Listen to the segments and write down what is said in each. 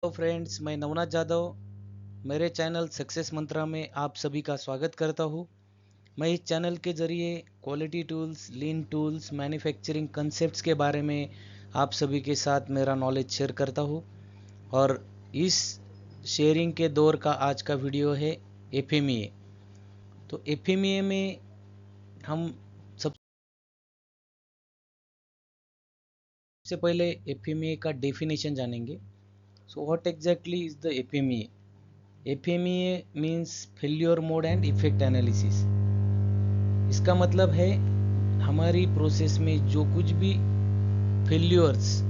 Hello friends, मैं नवनाथ जादव मेरे channel success मंत्रा में आप सभी का स्वागत करता हूँ। मैं इस चैनल के ज़रिए क्वालिटी टूल्स, लीन टूल्स, मैन्युफैक्चरिंग कंसेप्ट्स के बारे में आप सभी के साथ मेरा नॉलेज शेयर करता हूँ। और इस शेयरिंग के दौर का आज का वीडियो है एफएमईए। तो एफएमईए में हम सबसे पहले एफएमईए का डेफिनेशन जानेंगे। So what exactly is the FMEA? FMEA means failure mode and effect analysis. इसका मतलब है हमारी प्रोसेस में जो कुछ भी फेल्योर्स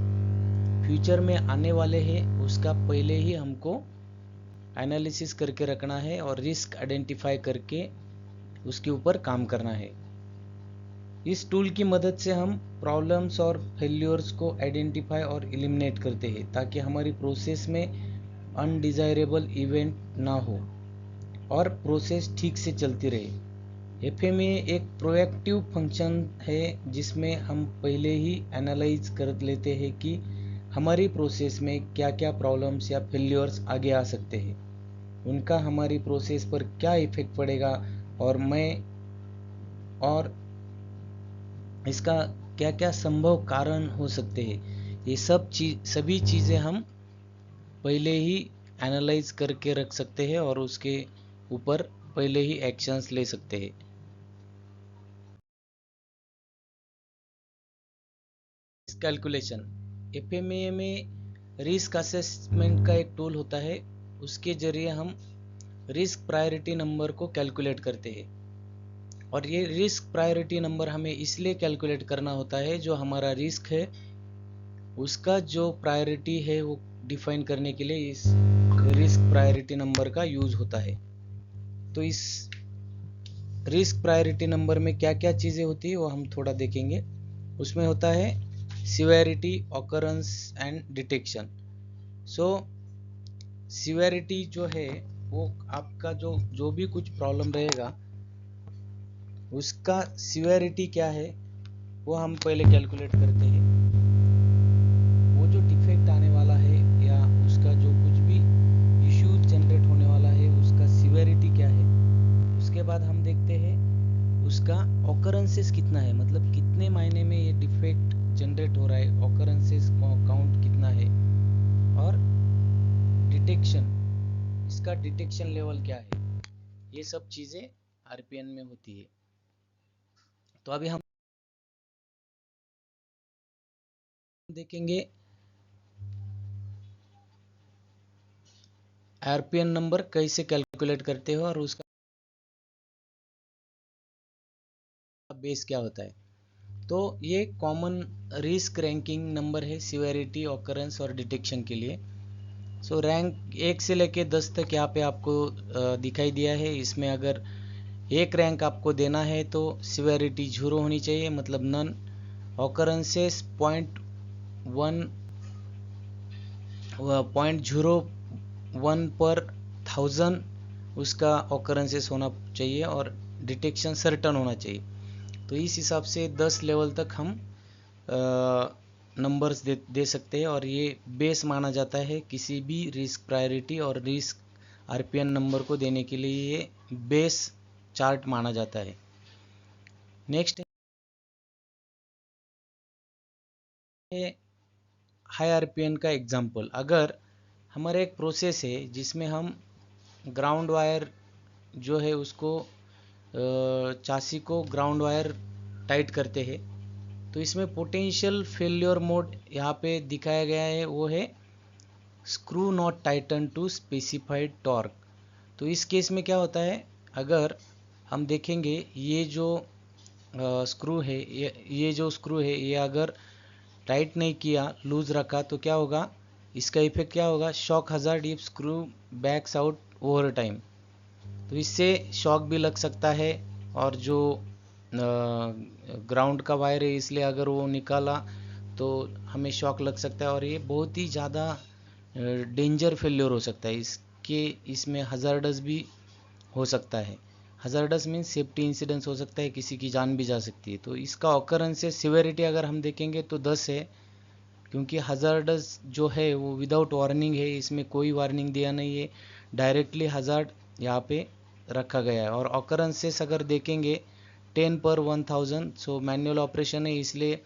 फ्यूचर में आने वाले हैं उसका पहले ही हमको एनालिसिस करके रखना है और रिस्क आइडेंटिफाई करके उसके ऊपर काम करना है। इस टूल की मदद से हम प्रॉब्लम्स और फेल्योर्स को आइडेंटिफाई और एलिमिनेट करते हैं ताकि हमारी प्रोसेस में अनडिजायरेबल इवेंट ना हो और प्रोसेस ठीक से चलती रहे। एफएमए एक प्रोएक्टिव फंक्शन है जिसमें हम पहले ही एनालाइज कर लेते हैं कि हमारी प्रोसेस में क्या क्या प्रॉब्लम्स या फेल्योर्स आगे आ सकते हैं, उनका हमारी प्रोसेस पर क्या इफेक्ट पड़ेगा और इसका क्या क्या संभव कारण हो सकते हैं। ये सभी चीज़ें हम पहले ही एनालाइज करके रख सकते हैं और उसके ऊपर पहले ही एक्शंस ले सकते हैं। कैलकुलेशन एफएमए में रिस्क असेसमेंट का एक टूल होता है। उसके जरिए हम रिस्क प्रायोरिटी नंबर को कैलकुलेट करते हैं और ये रिस्क प्रायोरिटी नंबर हमें इसलिए कैलकुलेट करना होता है जो हमारा रिस्क है उसका जो प्रायोरिटी है वो डिफाइन करने के लिए इस रिस्क प्रायोरिटी नंबर का यूज होता है। तो इस रिस्क प्रायोरिटी नंबर में क्या क्या चीज़ें होती है वो हम थोड़ा देखेंगे। उसमें होता है severity, occurrence and detection. So severity जो है वो आपका जो भी कुछ प्रॉब्लम रहेगा उसका सिवेरिटी क्या है वो हम पहले कैलकुलेट करते हैं। वो जो डिफेक्ट आने वाला है या उसका जो कुछ भी इश्यू जनरेट होने वाला है उसका सिवेरिटी क्या है। उसके बाद हम देखते हैं उसका ऑकरेंसेस कितना है, मतलब कितने महीने में ये डिफेक्ट जनरेट हो रहा है, ऑकरेंसेस काउंट कितना है। और डिटेक्शन, इसका डिटेक्शन लेवल क्या है। ये सब चीज़ें आरपीएन में होती है। तो अभी हम देखेंगे आरपीएन नंबर कैसे कैलकुलेट करते हो और उसका बेस क्या होता है। तो ये कॉमन रिस्क रैंकिंग नंबर है सिवेरिटी, ऑकरेंस और डिटेक्शन के लिए। सो रैंक 1 से लेके 10 तक यहाँ पे आपको दिखाई दिया है। इसमें अगर एक रैंक आपको देना है तो सिवेरिटी 0 होनी चाहिए, मतलब नन। ऑकरेंसेस 0.01 पर 1000 उसका ऑकरेंसेस होना चाहिए और डिटेक्शन सर्टन होना चाहिए। तो इस हिसाब से 10 लेवल तक हम नंबर्स दे सकते हैं और ये बेस माना जाता है किसी भी रिस्क प्रायोरिटी और रिस्क आरपीएन नंबर को देने के लिए। ये बेस चार्ट माना जाता है। नेक्स्ट है हाई आरपीएन का एग्जांपल। अगर हमारे एक प्रोसेस है जिसमें हम ग्राउंड वायर जो है उसको चासी को ग्राउंड वायर टाइट करते हैं, तो इसमें पोटेंशियल फेल्योर मोड यहाँ पे दिखाया गया है, वो है screw not tighten to specified torque. तो इस केस में क्या होता है, अगर हम देखेंगे ये जो स्क्रू है ये जो स्क्रू है ये अगर टाइट नहीं किया, लूज रखा, तो क्या होगा, इसका इफेक्ट क्या होगा, shock hazard if screw backs out over time. तो इससे शॉक भी लग सकता है और जो ग्राउंड का वायर है इसलिए अगर वो निकाला तो हमें शॉक लग सकता है और ये बहुत ही ज़्यादा डेंजर फेल्योर हो सकता है। इसमें हजार्डस भी हो सकता है। हजार्डस मीन्स सेफ्टी इंसिडेंस हो सकता है, किसी की जान भी जा सकती है। तो इसका ऑकरेंस से सिवेरिटी अगर हम देखेंगे तो 10 है क्योंकि हजार्डस जो है वो विदाउट वार्निंग है, इसमें कोई वार्निंग दिया नहीं है, डायरेक्टली हजार्ड यहाँ पे रखा गया है। और ऑकरेंसेस अगर देखेंगे 10/1000, सो मैनुअल ऑपरेशन है इसलिए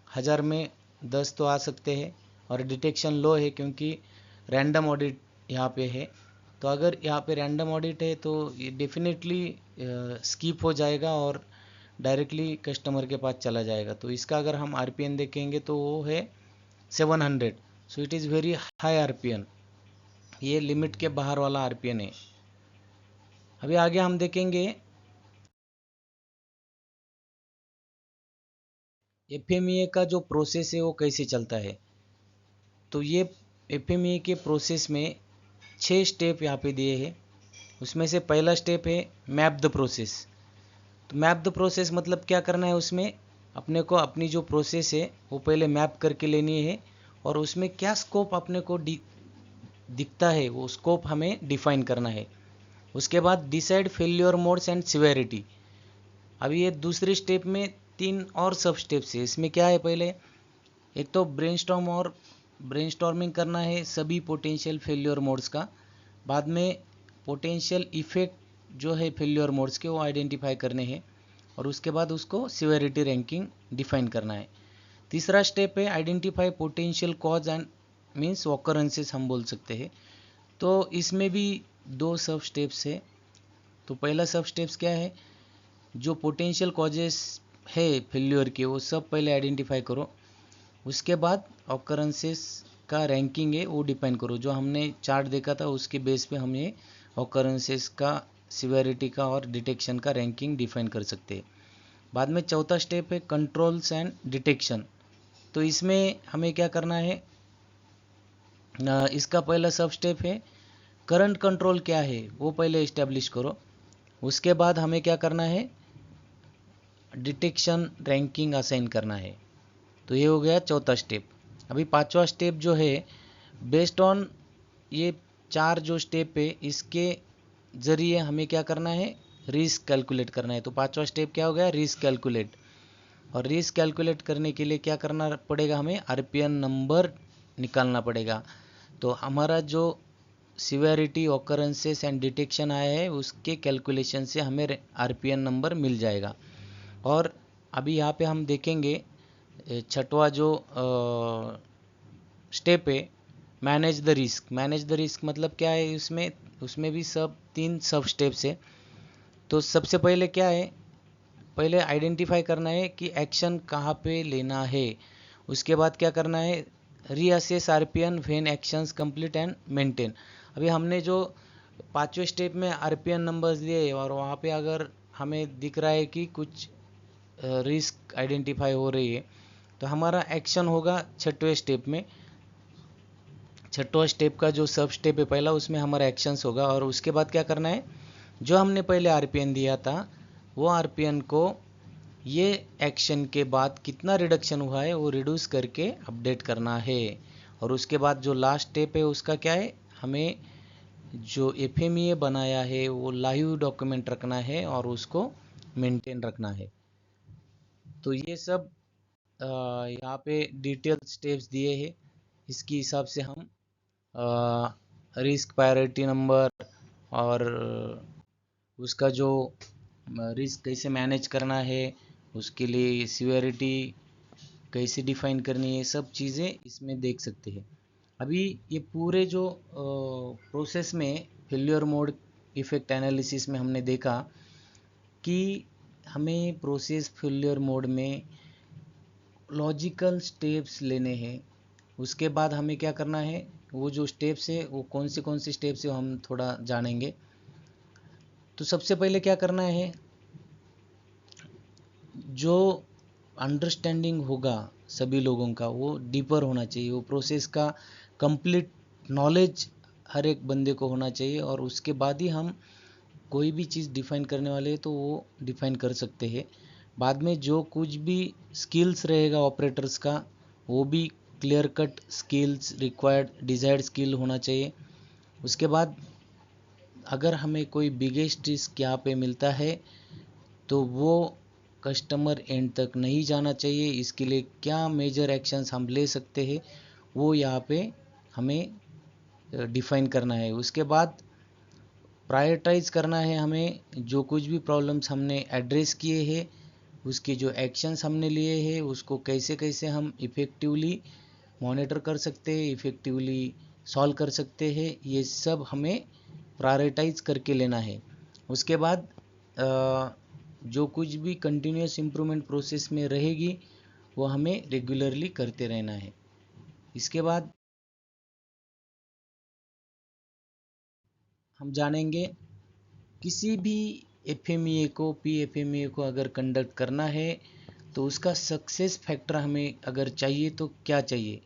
1000 में 10 तो आ सकते हैं। और डिटेक्शन लो है क्योंकि रैंडम ऑडिट यहाँ पे है, तो अगर यहाँ पे रैंडम ऑडिट है तो ये डेफिनेटली स्किप हो जाएगा और डायरेक्टली कस्टमर के पास चला जाएगा। तो इसका अगर हम आरपीएन देखेंगे तो वो है 700, so it is very high RPN, ये लिमिट के बाहर वाला आरपीएन है। अभी आगे हम देखेंगे एफएमईए का जो प्रोसेस है वो कैसे चलता है। तो ये एफएमईए के प्रोसेस में 6 स्टेप यहाँ पे दिए हैं। उसमें से पहला स्टेप है मैप द प्रोसेस। तो मैप द प्रोसेस मतलब क्या करना है, उसमें अपने को अपनी जो प्रोसेस है वो पहले मैप करके लेनी है और उसमें क्या स्कोप अपने को दिखता है वो स्कोप हमें डिफाइन करना है। उसके बाद decide failure modes and severity. अभी ये दूसरे स्टेप में 3 और सब स्टेप्स है। इसमें क्या है, पहले एक तो ब्रेनस्टॉर्मिंग करना है सभी पोटेंशियल फेल्योर मोड्स का। बाद में पोटेंशियल इफेक्ट जो है फेल्योर मोड्स के वो आइडेंटिफाई करने हैं और उसके बाद उसको सिवेरिटी रैंकिंग डिफाइन करना है। तीसरा स्टेप है identify potential cause and means occurrences हम बोल सकते हैं। तो इसमें भी 2 सब स्टेप्स है। तो पहला सब स्टेप्स क्या है, जो पोटेंशियल कॉजेस है फेल्योर के वो सब पहले आइडेंटिफाई करो। उसके बाद ऑकरेंसेस का रैंकिंग है वो डिफाइन करो। जो हमने चार्ट देखा था उसके बेस पे हम ये ऑकरेंसेस का, सिवेरिटी का और डिटेक्शन का रैंकिंग डिफाइन कर सकते हैं। बाद में चौथा स्टेप है कंट्रोल्स एंड डिटेक्शन। तो इसमें हमें क्या करना है, इसका पहला सब स्टेप है करंट कंट्रोल क्या है वो पहले इस्टेब्लिश करो। उसके बाद हमें क्या करना है, डिटेक्शन रैंकिंग असाइन करना है। तो ये हो गया चौथा स्टेप। अभी पांचवा स्टेप जो है, बेस्ड ऑन ये 4 जो स्टेप है इसके ज़रिए हमें क्या करना है, रिस्क कैलकुलेट करना है। तो पांचवा स्टेप क्या हो गया, रिस्क कैलकुलेट। और रिस्क कैलकुलेट करने के लिए क्या करना पड़ेगा, हमें आरपीएन नंबर निकालना पड़ेगा। तो हमारा जो सिवेरिटी, ऑकरेंसेस एंड डिटेक्शन आया है उसके कैलकुलेशन से हमें आरपीएन नंबर मिल जाएगा। और अभी यहाँ पे हम देखेंगे छठवा जो स्टेप है manage the risk. Manage the risk मतलब क्या है, उसमें भी सब 3 सब स्टेप्स है। तो सबसे पहले क्या है, पहले आइडेंटिफाई करना है कि एक्शन कहाँ पे लेना है। उसके बाद क्या करना है, reassess RPN when actions complete and maintain. अभी हमने जो 5वें स्टेप में आरपीएन नंबर्स दिए और वहाँ पे अगर हमें दिख रहा है कि कुछ रिस्क आइडेंटिफाई हो रही है तो हमारा एक्शन होगा 6वें स्टेप में। 6वां स्टेप का जो सब स्टेप है पहला, उसमें हमारा एक्शंस होगा। और उसके बाद क्या करना है, जो हमने पहले आरपीएन दिया था वो आरपीएन को ये एक्शन के बाद कितना रिडक्शन हुआ है वो रिड्यूस करके अपडेट करना है। और उसके बाद जो लास्ट स्टेप है उसका क्या है, हमें जो एफएमईए बनाया है वो लाइव डॉक्यूमेंट रखना है और उसको मेंटेन रखना है। तो ये सब यहाँ पे डिटेल स्टेप्स दिए हैं। इसके हिसाब से हम रिस्क प्रायोरिटी नंबर और उसका जो रिस्क कैसे मैनेज करना है, उसके लिए सिवेरिटी कैसे डिफाइन करनी है, सब चीज़ें इसमें देख सकते हैं। अभी ये पूरे जो प्रोसेस में फेल्योर मोड इफेक्ट एनालिसिस में हमने देखा कि हमें प्रोसेस फेल्योर मोड में लॉजिकल स्टेप्स लेने हैं। उसके बाद हमें क्या करना है, वो जो स्टेप्स है वो कौन से स्टेप्स है हम थोड़ा जानेंगे। तो सबसे पहले क्या करना है, जो अंडरस्टैंडिंग होगा सभी लोगों का वो डीपर होना चाहिए। वो प्रोसेस का कंप्लीट नॉलेज हर एक बंदे को होना चाहिए और उसके बाद ही हम कोई भी चीज़ डिफाइन करने वाले हैं तो वो डिफाइन कर सकते हैं। बाद में जो कुछ भी स्किल्स रहेगा ऑपरेटर्स का वो भी clear cut skills required desired skill होना चाहिए। उसके बाद अगर हमें कोई बिगेस्ट रिस्क यहाँ पे मिलता है तो वो कस्टमर एंड तक नहीं जाना चाहिए, इसके लिए क्या मेजर एक्शंस हम ले सकते हैं वो यहाँ पे हमें डिफाइन करना है। उसके बाद प्रायोरिटाइज करना है हमें, जो कुछ भी प्रॉब्लम्स हमने एड्रेस किए हैं उसके जो एक्शंस हमने लिए हैं उसको कैसे कैसे हम इफ़ेक्टिवली मॉनिटर कर सकते हैं, इफ़ेक्टिवली सॉल्व कर सकते हैं, ये सब हमें प्रायोरिटाइज करके लेना है। उसके बाद जो कुछ भी कंटिन्यूस इम्प्रूवमेंट प्रोसेस में रहेगी वो हमें रेगुलरली करते रहना है। इसके बाद हम जानेंगे किसी भी एफएमईए को पीएफएमईए को अगर कंडक्ट करना है तो उसका सक्सेस फैक्टर हमें अगर चाहिए तो क्या चाहिए।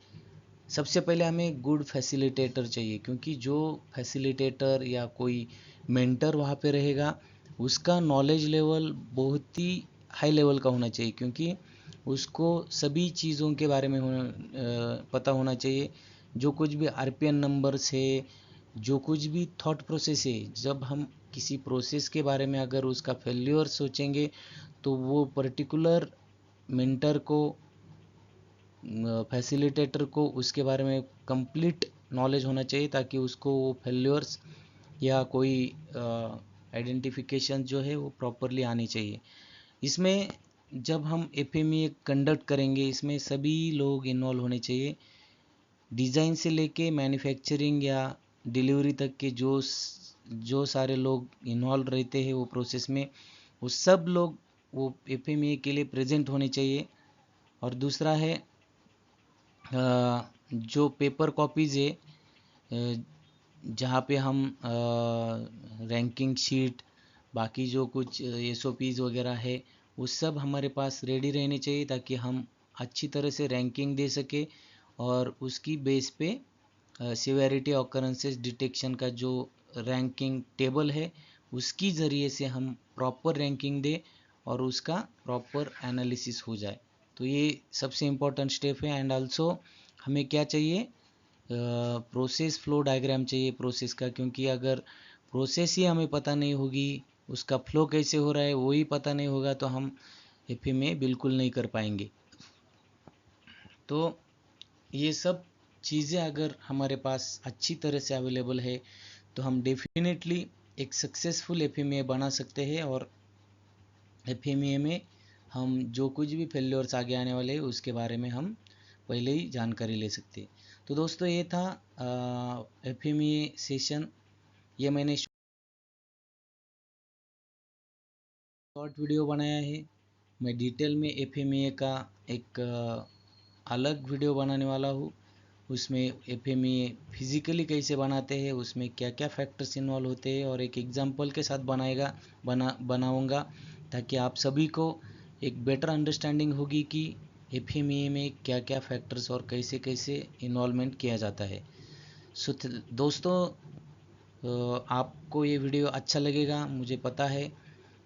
सबसे पहले हमें गुड फैसिलिटेटर चाहिए, क्योंकि जो फैसिलिटेटर या कोई मेंटर वहाँ पे रहेगा उसका नॉलेज लेवल बहुत ही हाई लेवल का होना चाहिए, क्योंकि उसको सभी चीज़ों के बारे में पता होना चाहिए। जो कुछ भी आरपीएन नंबर्स है, जो कुछ भी थॉट प्रोसेस है, जब हम किसी प्रोसेस के बारे में अगर उसका फेल्योर सोचेंगे तो वो पर्टिकुलर मेंटर को फैसिलिटेटर को उसके बारे में कंप्लीट नॉलेज होना चाहिए, ताकि उसको वो फेल्योर्स या कोई आइडेंटिफिकेशन जो है वो प्रॉपरली आनी चाहिए। इसमें जब हम एफएमईए कंडक्ट करेंगे इसमें सभी लोग इन्वॉल्व होने चाहिए, डिज़ाइन से लेके मैन्युफैक्चरिंग या डिलीवरी तक के जो सारे लोग इन्वॉल्व रहते हैं वो प्रोसेस में, वो सब लोग वो एफएमईए के लिए प्रेजेंट होने चाहिए। और दूसरा है जो पेपर कॉपीज़ है जहाँ पे हम रैंकिंग शीट बाकी जो कुछ एसओपीज़ वगैरह है वो सब हमारे पास रेडी रहने चाहिए, ताकि हम अच्छी तरह से रैंकिंग दे सके और उसकी बेस पे सिवेरिटी ऑकरेंसेस डिटेक्शन का जो रैंकिंग टेबल है उसकी ज़रिए से हम प्रॉपर रैंकिंग दे और उसका प्रॉपर एनालिसिस हो जाए। तो ये सबसे इम्पोर्टेंट स्टेप है। एंड आल्सो हमें क्या चाहिए, प्रोसेस फ्लो डायग्राम चाहिए प्रोसेस का, क्योंकि अगर प्रोसेस ही हमें पता नहीं होगी, उसका फ्लो कैसे हो रहा है वही पता नहीं होगा, तो हम एफएमईए बिल्कुल नहीं कर पाएंगे। तो ये सब चीज़ें अगर हमारे पास अच्छी तरह से अवेलेबल है तो हम डेफिनेटली एक सक्सेसफुल एफएमईए बना सकते हैं, और एफएमईए में हम जो कुछ भी फेल्योर्स आगे आने वाले हैं उसके बारे में हम पहले ही जानकारी ले सकते हैं। तो दोस्तों ये था एफएमईए सेशन। ये मैंने शॉर्ट वीडियो बनाया है। मैं डिटेल में एफएमईए का एक अलग वीडियो बनाने वाला हूँ। उसमें एफएमईए फिज़िकली कैसे बनाते हैं, उसमें क्या क्या फैक्टर्स इन्वॉल्व होते हैं, और एक एग्जांपल के साथ बनाऊंगा ताकि आप सभी को एक बेटर अंडरस्टैंडिंग होगी कि एफएमईए में क्या क्या फैक्टर्स और कैसे कैसे इन्वॉल्वमेंट किया जाता है। सो दोस्तों आपको ये वीडियो अच्छा लगेगा मुझे पता है,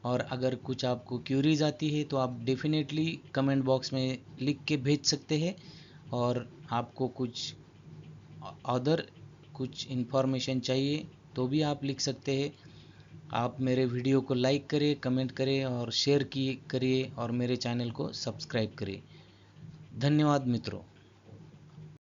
और अगर कुछ आपको क्यूरीज आती है तो आप डेफिनेटली कमेंट बॉक्स में लिख के भेज सकते हैं, और आपको कुछ अदर कुछ इन्फॉर्मेशन चाहिए तो भी आप लिख सकते हैं। आप मेरे वीडियो को लाइक करें, कमेंट करें और शेयर करिए और मेरे चैनल को सब्सक्राइब करें। धन्यवाद मित्रों।